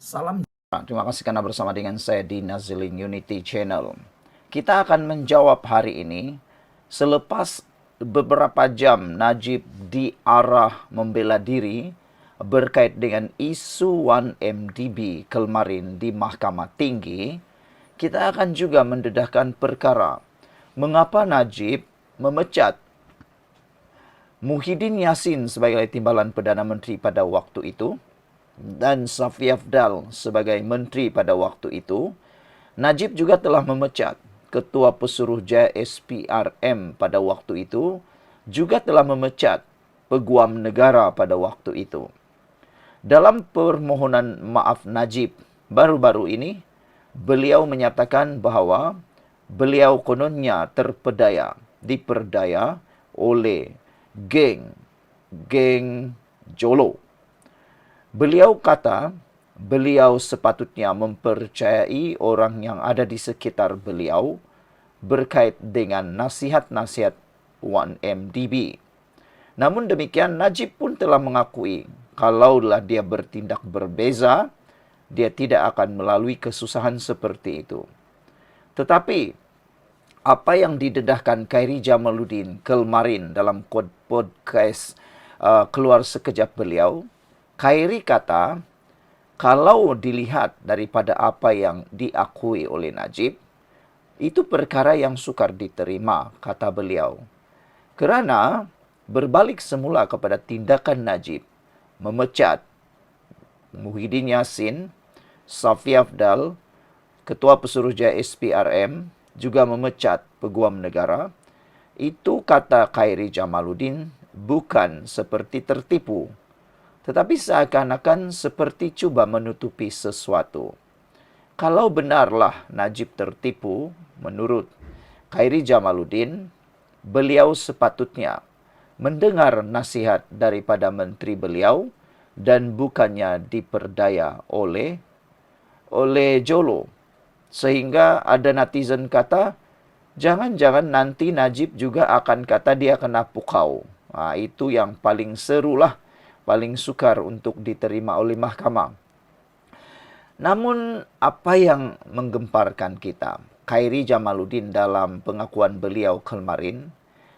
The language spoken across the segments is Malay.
Salam. Terima kasih karena bersama dengan saya di Nazilin Unity Channel. Kita akan menjawab hari ini selepas beberapa jam Najib diarah membela diri berkait dengan isu 1MDB kemarin di Mahkamah Tinggi. Kita akan juga mendedahkan perkara mengapa Najib memecat Muhyiddin Yassin sebagai Timbalan Perdana Menteri pada waktu itu dan Safi Afdal sebagai menteri pada waktu itu. Najib juga telah memecat Ketua Pesuruhjaya SPRM pada waktu itu, juga telah memecat Peguam Negara pada waktu itu. Dalam permohonan maaf Najib baru-baru ini, beliau menyatakan bahawa beliau kononnya diperdaya oleh geng Jolo. Beliau kata beliau sepatutnya mempercayai orang yang ada di sekitar beliau berkait dengan nasihat-nasihat 1MDB. Namun demikian, Najib pun telah mengakui kalaulah dia bertindak berbeza, dia tidak akan melalui kesusahan seperti itu. Tetapi apa yang didedahkan Khairi Jamaluddin kemarin dalam podcast keluar sekejap beliau, Khairi kata, kalau dilihat daripada apa yang diakui oleh Najib, itu perkara yang sukar diterima, kata beliau. Kerana berbalik semula kepada tindakan Najib, memecat Muhyiddin Yassin, Safi Afdal, Ketua Pesuruhjaya SPRM, juga memecat Peguam Negara, itu kata Khairi Jamaluddin bukan seperti tertipu, tetapi seakan-akan seperti cuba menutupi sesuatu. Kalau benarlah Najib tertipu, menurut Khairi Jamaluddin, beliau sepatutnya mendengar nasihat daripada menteri beliau dan bukannya diperdaya oleh Jolo. Sehingga ada netizen kata, jangan-jangan nanti Najib juga akan kata dia kena pukau. Itu yang paling serulah, paling sukar untuk diterima oleh mahkamah. Namun apa yang menggemparkan kita? Khairi Jamaluddin dalam pengakuan beliau kemarin,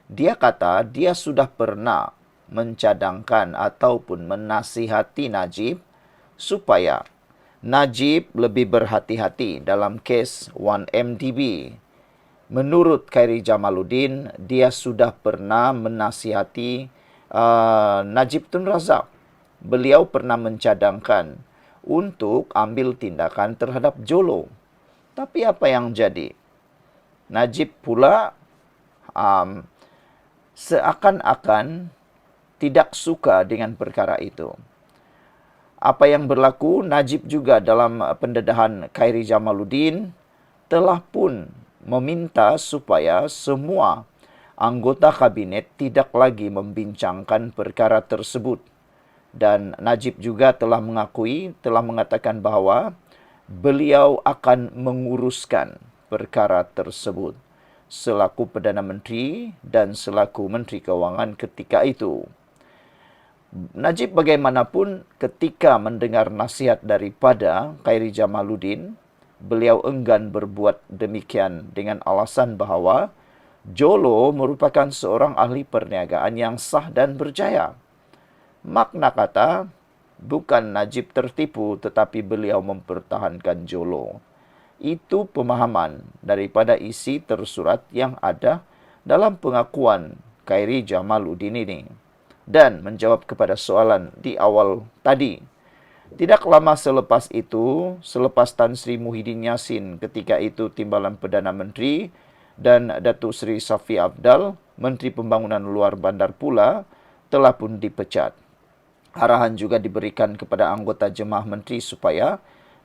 dia kata dia sudah pernah mencadangkan ataupun menasihati Najib supaya Najib lebih berhati-hati dalam kes 1MDB. Menurut Khairi Jamaluddin, dia sudah pernah menasihati Najib Tun Razak. Beliau pernah mencadangkan untuk ambil tindakan terhadap Jolo. Tapi apa yang jadi? Najib pula seakan-akan tidak suka dengan perkara itu. Apa yang berlaku, Najib juga dalam pendedahan Khairi Jamaluddin telah pun meminta supaya semua anggota kabinet tidak lagi membincangkan perkara tersebut. Dan Najib juga telah mengatakan bahawa beliau akan menguruskan perkara tersebut selaku Perdana Menteri dan selaku Menteri Kewangan ketika itu. Najib bagaimanapun ketika mendengar nasihat daripada Khairi Jamaluddin, beliau enggan berbuat demikian dengan alasan bahawa Jolo merupakan seorang ahli perniagaan yang sah dan berjaya. Makna kata, bukan Najib tertipu tetapi beliau mempertahankan Jolo. Itu pemahaman daripada isi tersurat yang ada dalam pengakuan Khairi Jamaluddin ini. Dan menjawab kepada soalan di awal tadi, tidak lama selepas itu, selepas Tan Sri Muhyiddin Yassin ketika itu Timbalan Perdana Menteri dan Datuk Seri Safi Afdal, Menteri Pembangunan Luar Bandar pula, telah pun dipecat. Arahan juga diberikan kepada anggota jemaah menteri supaya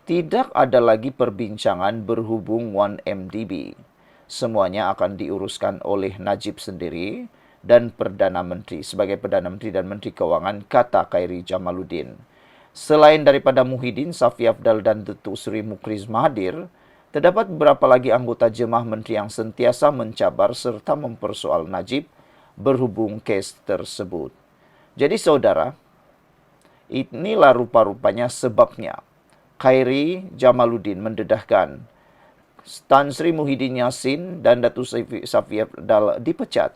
tidak ada lagi perbincangan berhubung 1MDB. Semuanya akan diuruskan oleh Najib sendiri dan Perdana Menteri sebagai Perdana Menteri dan Menteri Kewangan, kata Khairi Jamaluddin. Selain daripada Muhyiddin, Safi Afdal dan Datuk Seri Mukriz Mahathir, terdapat beberapa lagi anggota jemaah menteri yang sentiasa mencabar serta mempersoal Najib berhubung kes tersebut. Jadi saudara, inilah rupa-rupanya sebabnya Khairi Jamaluddin mendedahkan Tan Sri Muhyiddin Yassin dan Datuk Safi Afdal dipecat.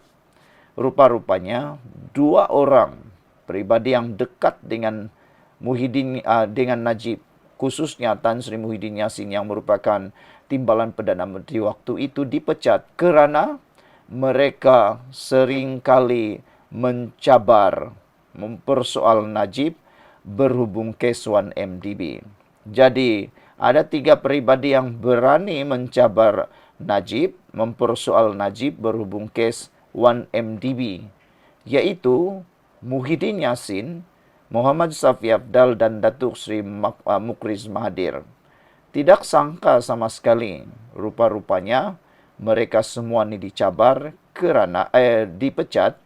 Rupa-rupanya dua orang pribadi yang dekat dengan dengan Najib, khususnya Tan Sri Muhyiddin Yassin yang merupakan timbalan Perdana Menteri waktu itu, dipecat kerana mereka seringkali mencabar, mempersoal Najib berhubung kes 1MDB. Jadi, ada 3 peribadi yang berani mencabar Najib, mempersoal Najib berhubung kes 1MDB, yaitu Muhyiddin Yassin, Muhammad Safi Afdal dan Datuk Seri Mukriz Mahathir. Tidak sangka sama sekali, rupa-rupanya mereka semua ini dicabar kerana dipecat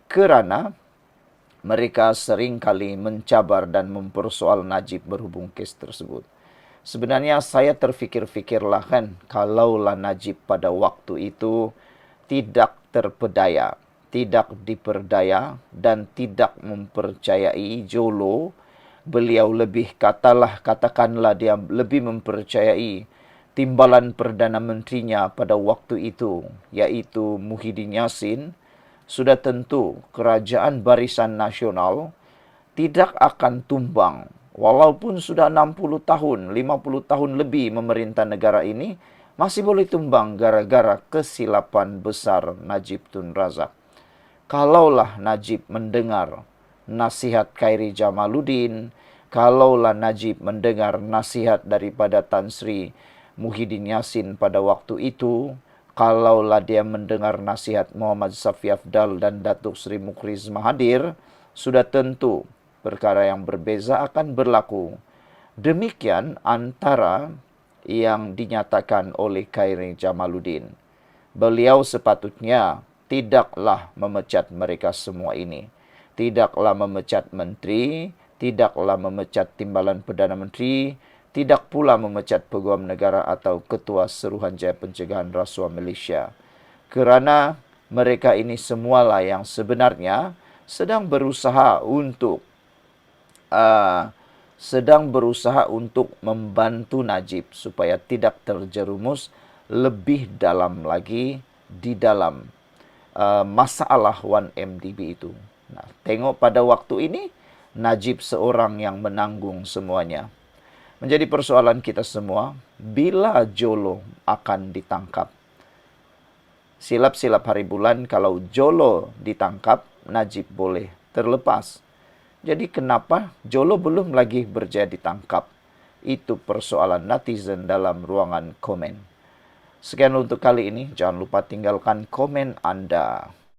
kerana mereka seringkali mencabar dan mempersoal Najib berhubung kes tersebut. Sebenarnya saya terfikir-fikirlah kan, kalaulah Najib pada waktu itu tidak terpedaya, tidak diperdaya dan tidak mempercayai Jolo, beliau katakanlah dia lebih mempercayai timbalan Perdana Menterinya pada waktu itu, yaitu Muhyiddin Yassin, sudah tentu kerajaan Barisan Nasional tidak akan tumbang. Walaupun sudah 60 tahun, 50 tahun lebih memerintah negara ini, masih boleh tumbang gara-gara kesilapan besar Najib Tun Razak. Kalaulah Najib mendengar nasihat Khairi Jamaluddin, kalaulah Najib mendengar nasihat daripada Tan Sri Muhyiddin Yassin pada waktu itu, kalaulah dia mendengar nasihat Muhammad Safi Afdal dan Datuk Seri Mukriz Mahathir, sudah tentu perkara yang berbeza akan berlaku. Demikian antara yang dinyatakan oleh Khairi Jamaluddin. Beliau sepatutnya tidaklah memecat mereka semua ini. Tidaklah memecat menteri, tidaklah memecat timbalan Perdana Menteri, tidak pula memecat Peguam Negara atau Ketua Suruhanjaya Pencegahan Rasuah Malaysia. Kerana mereka ini semualah yang sebenarnya sedang berusaha untuk membantu Najib supaya tidak terjerumus lebih dalam lagi di dalam masalah 1MDB itu. Nah, tengok pada waktu ini Najib seorang yang menanggung semuanya. Menjadi persoalan kita semua, bila Jolo akan ditangkap. Silap-silap hari bulan, kalau Jolo ditangkap, Najib boleh terlepas. Jadi kenapa Jolo belum lagi berjaya ditangkap? Itu persoalan netizen dalam ruangan komen. Sekian untuk kali ini, jangan lupa tinggalkan komen Anda.